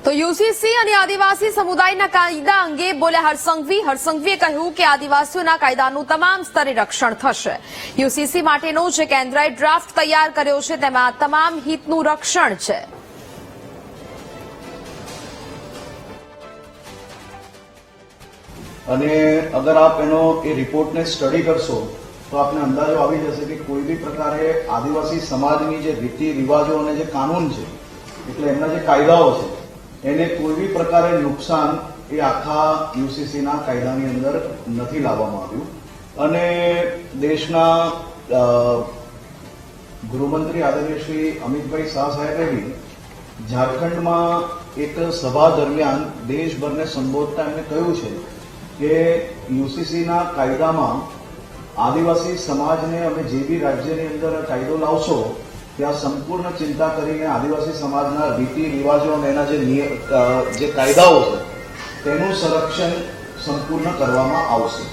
તો યુસીસી અને આદિવાસી સમુદાયના કાયદા અંગે બોલ્યા હરસંઘવીએ કહ્યું કે આદિવાસીઓના કાયદાનું તમામ સ્તરે રક્ષણ થશે. યુસીસી માટેનો જે કેન્દ્રએ ડ્રાફ્ટ તૈયાર કર્યો છે તેમાં તમામ હિતનું રક્ષણ છે. અને અગર આપ એનો એ રિપોર્ટને સ્ટડી કરશો તો આપને અંદાજો આવી જશે કે કોઈ બી પ્રકારે આદિવાસી સમાજની જે રીતિ રિવાજો અને જે કાનૂન છે એટલે એમના જે કાયદાઓ છે એને કોઈ બી પ્રકારે નુકસાન એ આખા યુસીસીના કાયદાની અંદર નથી લાવવામાં આવ્યું. અને દેશના ગૃહમંત્રી આદરણીય શ્રી અમિતભાઈ શાહ સાહેબે બી ઝારખંડમાં એક સભા દરમિયાન દેશભરને સંબોધતા એમને કહ્યું છે કે યુસીસીના કાયદામાં આદિવાસી સમાજને અમે જે બી રાજ્યની અંદર કાયદો લાવશો ત્યાં સંપૂર્ણ ચિંતા કરીને આદિવાસી સમાજના રીતિ રિવાજો અને એના જે કાયદાઓ છે તેનું સંરક્ષણ સંપૂર્ણ કરવામાં આવશે.